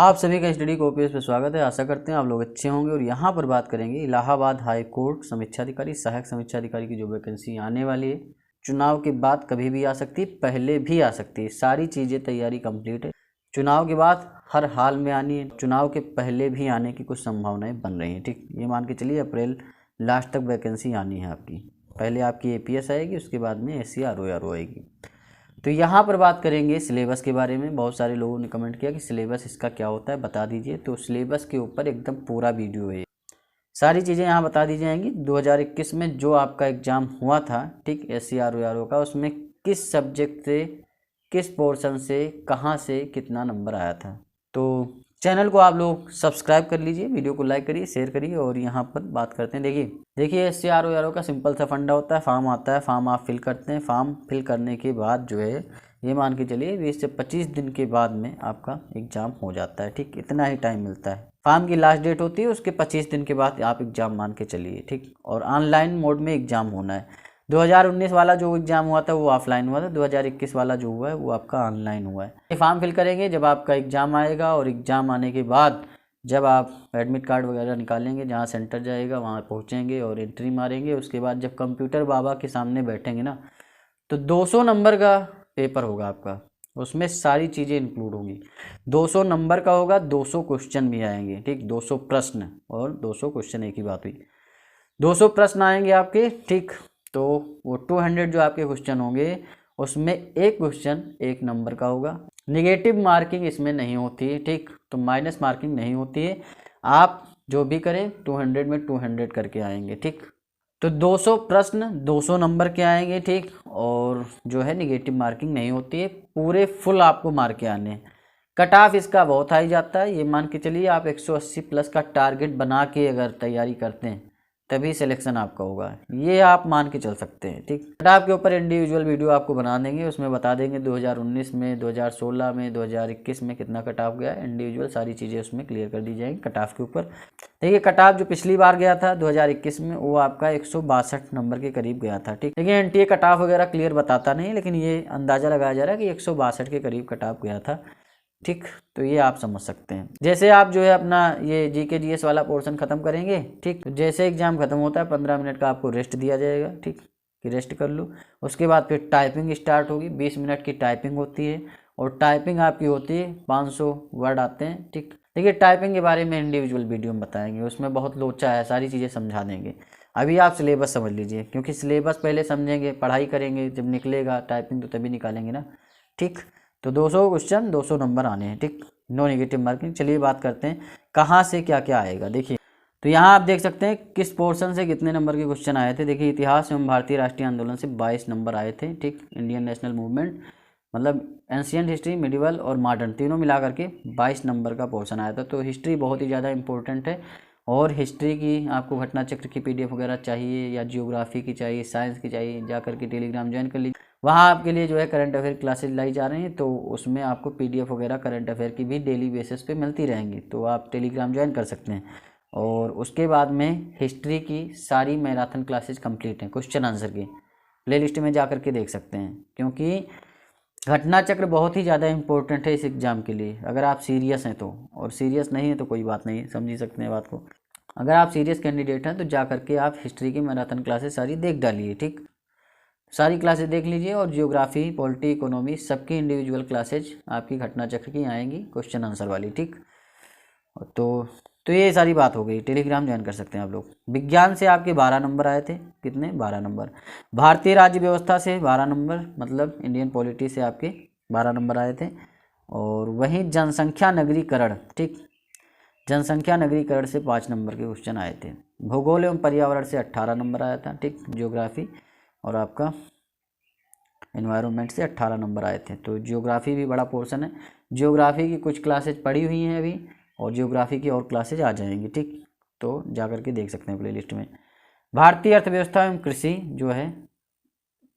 आप सभी का स्टडी कॉपीज पे स्वागत है। आशा करते हैं आप लोग अच्छे होंगे। और यहाँ पर बात करेंगे इलाहाबाद हाई कोर्ट समीक्षाधिकारी, सहायक समीक्षाधिकारी की जो वैकेंसी आने वाली है। चुनाव के बाद कभी भी आ सकती है, पहले भी आ सकती है। सारी चीज़ें तैयारी कंप्लीट है। चुनाव के बाद हर हाल में आनी है, चुनाव के पहले भी आने की कुछ संभावनाएँ बन रही हैं। ठीक, ये मान के चलिए अप्रैल लास्ट तक वैकेंसी आनी है आपकी। पहले आपकी APS आएगी, उसके बाद में SC RO आएगी। तो यहाँ पर बात करेंगे सिलेबस के बारे में। बहुत सारे लोगों ने कमेंट किया कि सिलेबस इसका क्या होता है, बता दीजिए। तो सिलेबस के ऊपर एकदम पूरा वीडियो है, सारी चीज़ें यहाँ बता दी जाएंगी। 2021 में जो आपका एग्ज़ाम हुआ था, ठीक, SC RO का, उसमें किस सब्जेक्ट से, किस पोर्शन से, कहाँ से कितना नंबर आया था। तो चैनल को आप लोग सब्सक्राइब कर लीजिए, वीडियो को लाइक करिए, शेयर करिए। और यहाँ पर बात करते हैं। देखिए SC RO का सिंपल सा फंडा होता है। फॉर्म आता है, फॉर्म आप फिल करते हैं। फॉर्म फिल करने के बाद जो है, ये मान के चलिए 20 से 25 दिन के बाद में आपका एग्ज़ाम हो जाता है। ठीक, इतना ही टाइम मिलता है। फॉर्म की लास्ट डेट होती है, उसके 25 दिन के बाद आप एग्ज़ाम मान के चलिए। ठीक, और ऑनलाइन मोड में एग्ज़ाम होना है। 2019 वाला जो एग्ज़ाम हुआ था वो ऑफलाइन हुआ था, 2021 वाला जो हुआ है वो आपका ऑनलाइन हुआ है। ये फॉर्म फिल करेंगे जब आपका एग्ज़ाम आएगा, और एग्ज़ाम आने के बाद जब आप एडमिट कार्ड वगैरह निकालेंगे, जहाँ सेंटर जाएगा वहाँ पहुँचेंगे और एंट्री मारेंगे। उसके बाद जब कंप्यूटर बाबा के सामने बैठेंगे ना, तो 200 नंबर का पेपर होगा आपका। उसमें सारी चीज़ें इंक्लूड होंगी। 200 नंबर का होगा, 200 क्वेश्चन भी आएंगे। ठीक, 200 प्रश्न और 200 क्वेश्चन, एक ही बात हुई। 200 प्रश्न आएंगे आपके। ठीक, तो वो 200 जो आपके क्वेश्चन होंगे, उसमें एक क्वेश्चन 1 नंबर का होगा। निगेटिव मार्किंग इसमें नहीं होती है। ठीक, तो माइनस मार्किंग नहीं होती है। आप जो भी करें 200 में 200 करके आएंगे। ठीक, तो 200 प्रश्न 200 नंबर के आएंगे। ठीक, और जो है निगेटिव मार्किंग नहीं होती है, पूरे फुल आपको मार्क के आने हैं। कट ऑफ इसका बहुत हाई जाता है। ये मान के चलिए आप 180 प्लस का टारगेट बना के अगर तैयारी करते हैं तभी सिलेक्शन आपका होगा, ये आप मान के चल सकते हैं। ठीक, कट ऑफ के ऊपर इंडिविजुअल वीडियो आपको बना देंगे, उसमें बता देंगे 2019 में, 2016 में, 2021 में कितना कट ऑफ गया। इंडिविजुअल सारी चीज़ें उसमें क्लियर कर दी जाएंगी कट ऑफ के ऊपर। देखिए कट ऑफ जो पिछली बार गया था 2021 में, वो आपका 162 नंबर के करीब गया था। ठीक, लेकिन NTA कट ऑफ वगैरह क्लियर बताता नहीं, लेकिन ये अंदाज़ा लगाया जा रहा है कि 162 के करीब कट ऑफ गया था। ठीक, तो ये आप समझ सकते हैं। जैसे आप जो है अपना ये GK GS वाला पोर्शन खत्म करेंगे, ठीक, तो जैसे एग्जाम खत्म होता है 15 मिनट का आपको रेस्ट दिया जाएगा। ठीक, कि रेस्ट कर लो। उसके बाद फिर टाइपिंग स्टार्ट होगी। 20 मिनट की टाइपिंग होती है, और टाइपिंग आपकी होती है 500 वर्ड आते हैं। ठीक, देखिए टाइपिंग के बारे में इंडिविजुअल वीडियो में बताएंगे, उसमें बहुत लोचा है, सारी चीज़ें समझा देंगे। अभी आप सिलेबस समझ लीजिए, क्योंकि सिलेबस पहले समझेंगे, पढ़ाई करेंगे, जब निकलेगा टाइपिंग तो तभी निकालेंगे ना। ठीक, तो 200 क्वेश्चन 200 नंबर आने हैं। ठीक, नो नेगेटिव मार्किंग। चलिए बात करते हैं कहाँ से क्या क्या आएगा। देखिए, तो यहाँ आप देख सकते हैं किस पोर्शन से कितने नंबर के क्वेश्चन आए थे। देखिए, इतिहास एवं भारतीय राष्ट्रीय आंदोलन से 22 नंबर आए थे। ठीक, इंडियन नेशनल मूवमेंट, मतलब एंशियंट हिस्ट्री, मिडिवल और मॉडर्न, तीनों मिला करके 22 नंबर का पोर्शन आया था। तो हिस्ट्री बहुत ही ज़्यादा इंपॉर्टेंट है। और हिस्ट्री की आपको घटना चक्र की PDF वगैरह चाहिए, या जियोग्राफी की चाहिए, साइंस की चाहिए, जा करके टेलीग्राम ज्वाइन कर लीजिए। वहाँ आपके लिए जो है करंट अफेयर क्लासेज लाई जा रही हैं, तो उसमें आपको PDF वगैरह करंट अफेयर की भी डेली बेसिस पे मिलती रहेंगी, तो आप टेलीग्राम ज्वाइन कर सकते हैं। और उसके बाद में हिस्ट्री की सारी मैराथन क्लासेज कंप्लीट हैं, क्वेश्चन आंसर की प्लेलिस्ट में जा करके देख सकते हैं। क्योंकि घटना चक्र बहुत ही ज़्यादा इंपॉर्टेंट है इस एग्ज़ाम के लिए, अगर आप सीरियस हैं तो। और सीरियस नहीं है तो कोई बात नहीं, समझ ही सकते हैं बात को। अगर आप सीरियस कैंडिडेट हैं तो जा करके आप हिस्ट्री की मैराथन क्लासेस सारी देख डालिए। ठीक, सारी क्लासेस देख लीजिए। और जियोग्राफी, पॉलिटी, इकोनॉमी, सबकी इंडिविजुअल क्लासेज आपकी घटना चक्र की आएंगी, क्वेश्चन आंसर वाली। ठीक, तो ये सारी बात हो गई। टेलीग्राम ज्वाइन कर सकते हैं आप लोग। विज्ञान से आपके 12 नंबर आए थे। कितने? 12 नंबर। भारतीय राज्य व्यवस्था से 12 नंबर, मतलब इंडियन पॉलिटी से आपके 12 नंबर आए थे। और वहीं जनसंख्या नगरीकरण, ठीक, जनसंख्या नगरीकरण से 5 नंबर के क्वेश्चन आए थे। भूगोल एवं पर्यावरण से 18 नंबर आया था। ठीक, जियोग्राफी और आपका एनवायरनमेंट से 18 नंबर आए थे। तो जियोग्राफी भी बड़ा पोर्शन है। जियोग्राफी की कुछ क्लासेज पढ़ी हुई हैं अभी, और जियोग्राफी की और क्लासेज आ जाएंगी। ठीक, तो जा करके देख सकते हैं प्लेलिस्ट में। भारतीय अर्थव्यवस्था एवं कृषि जो है,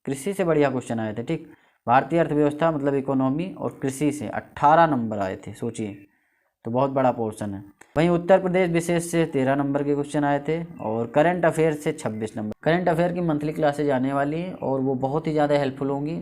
कृषि से बढ़िया क्वेश्चन आए थे। ठीक, भारतीय अर्थव्यवस्था मतलब इकोनॉमी और कृषि से 18 नंबर आए थे, सोचिए, तो बहुत बड़ा पोर्शन है। वहीं उत्तर प्रदेश विशेष से 13 नंबर के क्वेश्चन आए थे। और करंट अफेयर से 26 नंबर। करंट अफेयर की मंथली क्लासेज आने वाली हैं, और वो बहुत ही ज़्यादा हेल्पफुल होंगी।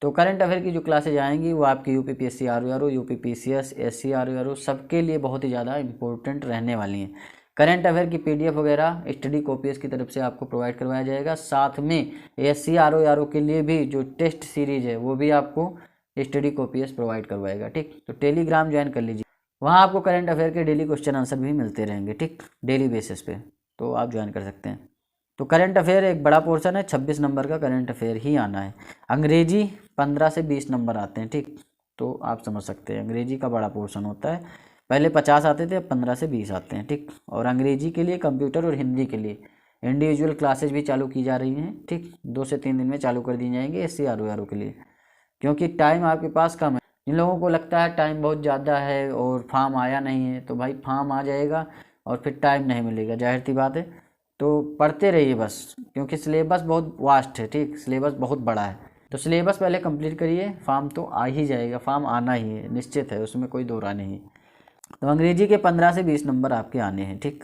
तो करंट अफेयर की जो क्लासेज आएंगी वो आपकी UPPSC RORO, UPPCS, SC RORO सबके लिए बहुत ही ज़्यादा इंपॉर्टेंट रहने वाली हैं। करंट अफेयर की पीडीएफ वगैरह स्टडी कॉपीज की तरफ से आपको प्रोवाइड करवाया जाएगा। साथ में एससी आरओआरओ के लिए भी जो टेस्ट सीरीज है वो भी आपको स्टडी कॉपीज प्रोवाइड करवाएगा। ठीक, तो टेलीग्राम ज्वाइन कर लीजिए, वहाँ आपको करंट अफेयर के डेली क्वेश्चन आंसर भी मिलते रहेंगे। ठीक, डेली बेसिस पे, तो आप ज्वाइन कर सकते हैं। तो करंट अफेयर एक बड़ा पोर्शन है, 26 नंबर का करंट अफेयर ही आना है। अंग्रेजी 15 से 20 नंबर आते हैं। ठीक, तो आप समझ सकते हैं अंग्रेजी का बड़ा पोर्शन होता है। पहले 50 आते थे, अब 15 से 20 आते हैं। ठीक, और अंग्रेजी के लिए, कंप्यूटर और हिंदी के लिए इंडिविजुअल क्लासेज भी चालू की जा रही हैं। ठीक, 2 से 3 दिन में चालू कर दी जाएंगी एससी आरओआरओ के लिए, क्योंकि टाइम आपके पास कम है। इन लोगों को लगता है टाइम बहुत ज़्यादा है और फॉर्म आया नहीं है, तो भाई फॉर्म आ जाएगा और फिर टाइम नहीं मिलेगा, जाहिर सी बात है। तो पढ़ते रहिए बस, क्योंकि सिलेबस बहुत वास्ट है। ठीक, सिलेबस बहुत बड़ा है, तो सिलेबस पहले कंप्लीट करिए, फॉर्म तो आ ही जाएगा, फॉर्म आना ही है, निश्चित है, उसमें कोई दो राय नहीं है। तो अंग्रेजी के 15 से 20 नंबर आपके आने हैं। ठीक,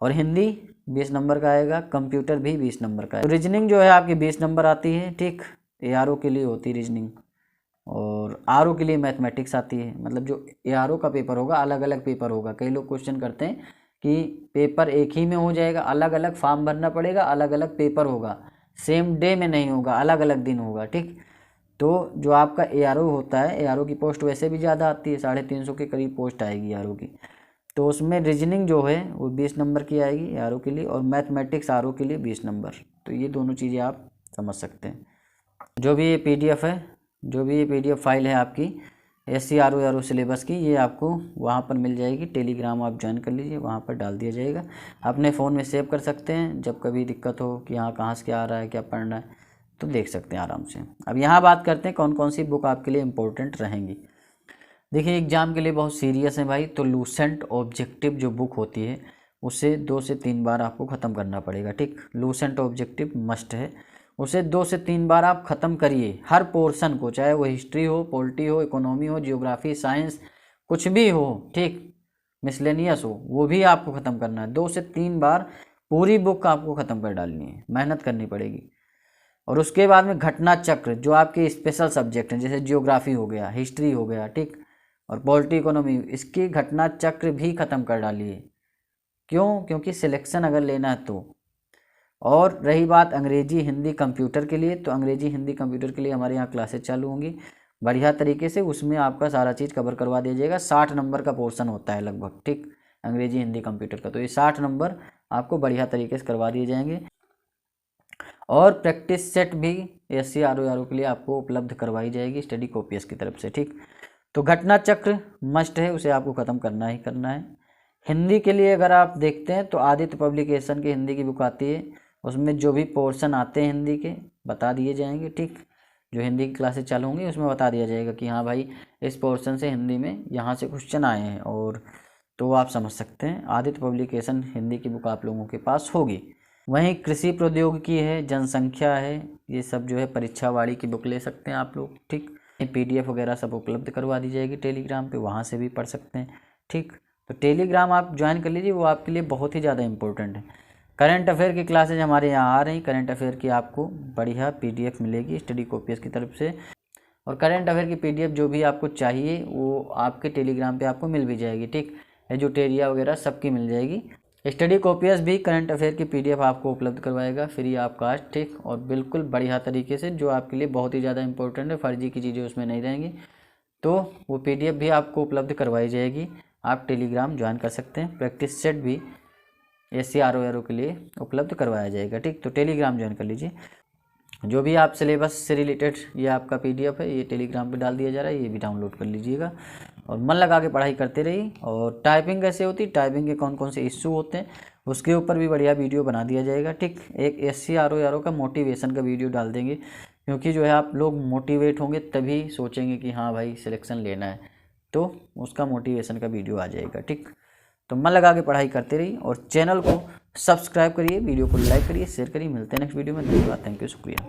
और हिंदी 20 नंबर का आएगा, कंप्यूटर भी 20 नंबर का है। तो रीजनिंग जो है आपकी 20 नंबर आती है। ठीक, एआरओ के लिए होती है रीजनिंग, और आरओ के लिए मैथमेटिक्स आती है। मतलब जो एआरओ का पेपर होगा अलग अलग पेपर होगा। कई लोग क्वेश्चन करते हैं कि पेपर एक ही में हो जाएगा, अलग अलग फॉर्म भरना पड़ेगा, अलग अलग पेपर होगा, सेम डे में नहीं होगा, अलग अलग दिन होगा। ठीक, तो जो आपका एआरओ होता है, एआरओ की पोस्ट वैसे भी ज़्यादा आती है, 350 के करीब पोस्ट आएगी एआरओ की। तो उसमें रीजनिंग जो है वो 20 नंबर की आएगी एआरओ के लिए, और मैथमेटिक्स आरओ के लिए 20 नंबर। तो ये दोनों चीज़ें आप समझ सकते हैं। जो भी ये पीडीएफ है, जो भी ये पीडीएफ फाइल है आपकी एससी आरओआरओ सिलेबस की, ये आपको वहाँ पर मिल जाएगी। टेलीग्राम आप ज्वाइन कर लीजिए, वहाँ पर डाल दिया जाएगा। अपने फ़ोन में सेव कर सकते हैं, जब कभी दिक्कत हो कि हाँ कहाँ से क्या आ रहा है, क्या पढ़ना है, तो देख सकते हैं आराम से। अब यहाँ बात करते हैं कौन कौन सी बुक आपके लिए इम्पोर्टेंट रहेंगी। देखिए, एग्ज़ाम के लिए बहुत सीरियस है भाई, तो लूसेंट ऑब्जेक्टिव जो बुक होती है उसे 2 से 3 बार आपको ख़त्म करना पड़ेगा। ठीक, लूसेंट ऑब्जेक्टिव मस्ट है, उसे 2 से 3 बार आप ख़त्म करिए हर पोर्शन को, चाहे वो हिस्ट्री हो, पॉलिटी हो, इकोनॉमी हो, जियोग्राफी, साइंस, कुछ भी हो। ठीक, मिसलेनियस हो, वो भी आपको ख़त्म करना है। 2 से 3 बार पूरी बुक आपको ख़त्म कर डालनी है, मेहनत करनी पड़ेगी। और उसके बाद में घटना चक्र, जो आपके स्पेशल सब्जेक्ट हैं, जैसे जियोग्राफी हो गया, हिस्ट्री हो गया, ठीक, और पॉलिटी, इकोनॉमी, इसकी घटना चक्र भी ख़त्म कर डालिए। क्यों? क्योंकि सिलेक्शन अगर लेना है तो। और रही बात अंग्रेजी हिंदी कंप्यूटर के लिए, तो अंग्रेजी हिंदी कंप्यूटर के लिए हमारे यहाँ क्लासेस चालू होंगी बढ़िया तरीके से, उसमें आपका सारा चीज़ कवर करवा दिया जाएगा। 60 नंबर का पोर्शन होता है लगभग। ठीक, अंग्रेजी हिंदी कंप्यूटर का, तो ये 60 नंबर आपको बढ़िया तरीके से करवा दिए जाएंगे। और प्रैक्टिस सेट भी एससी आरओआरओ के लिए आपको उपलब्ध करवाई जाएगी स्टडी कॉपीज की तरफ से। ठीक, तो घटना चक्र मस्ट है, उसे आपको ख़त्म करना ही करना है। हिंदी के लिए अगर आप देखते हैं तो आदित्य पब्लिकेशन की हिंदी की बुक आती है, उसमें जो भी पोर्शन आते हैं हिंदी के बता दिए जाएंगे। ठीक, जो हिंदी की क्लासेस चालू होंगी उसमें बता दिया जाएगा कि हाँ भाई इस पोर्शन से हिंदी में यहाँ से क्वेश्चन आए हैं, और तो आप समझ सकते हैं। आदित्य पब्लिकेशन हिंदी की बुक आप लोगों के पास होगी। वहीं कृषि प्रौद्योगिकी है, जनसंख्या है, ये सब जो है परीक्षावाड़ी की बुक ले सकते हैं आप लोग। ठीक, पीडीएफ वगैरह सब उपलब्ध करवा दी जाएगी टेलीग्राम पे, वहाँ से भी पढ़ सकते हैं। ठीक, तो टेलीग्राम आप ज्वाइन कर लीजिए, वो आपके लिए बहुत ही ज़्यादा इंपॉर्टेंट है। करंट अफेयर की क्लासेज हमारे यहाँ आ रही, करंट अफेयर की आपको बढ़िया पीडीएफ मिलेगी स्टडी कॉपीज की तरफ से। और करंट अफेयर की पीडीएफ जो भी आपको चाहिए वो आपके टेलीग्राम पे आपको मिल भी जाएगी। ठीक, एजुटेरिया वगैरह सबकी मिल जाएगी। स्टडी कॉपीज भी करंट अफेयर की पीडीएफ आपको उपलब्ध करवाएगा फ्री ऑफ कास्ट। ठीक, और बिल्कुल बढ़िया तरीके से, जो आपके लिए बहुत ही ज़्यादा इंपॉर्टेंट है, फर्जी की चीज़ें उसमें नहीं रहेंगी, तो वो पीडीएफ भी आपको उपलब्ध करवाई जाएगी। आप टेलीग्राम ज्वाइन कर सकते हैं। प्रैक्टिस सेट भी एससी आरओआरओ के लिए उपलब्ध करवाया जाएगा। ठीक, तो टेलीग्राम ज्वाइन कर लीजिए। जो भी आप सिलेबस से रिलेटेड ये आपका पीडीएफ है, ये टेलीग्राम पे डाल दिया जा रहा है, ये भी डाउनलोड कर लीजिएगा और मन लगा के पढ़ाई करते रहिए। और टाइपिंग कैसे होती है, टाइपिंग के कौन कौन से इश्यू होते हैं, उसके ऊपर भी बढ़िया वीडियो बना दिया जाएगा। ठीक, एक एससी आरओआरओ का मोटिवेशन का वीडियो डाल देंगे, क्योंकि जो है आप लोग मोटिवेट होंगे तभी सोचेंगे कि हाँ भाई सिलेक्शन लेना है, तो उसका मोटिवेशन का वीडियो आ जाएगा। ठीक, तो मन लगा के पढ़ाई करते रहिए और चैनल को सब्सक्राइब करिए, वीडियो को लाइक करिए, शेयर करिए। मिलते हैं नेक्स्ट वीडियो में। धन्यवाद, थैंक यू, शुक्रिया।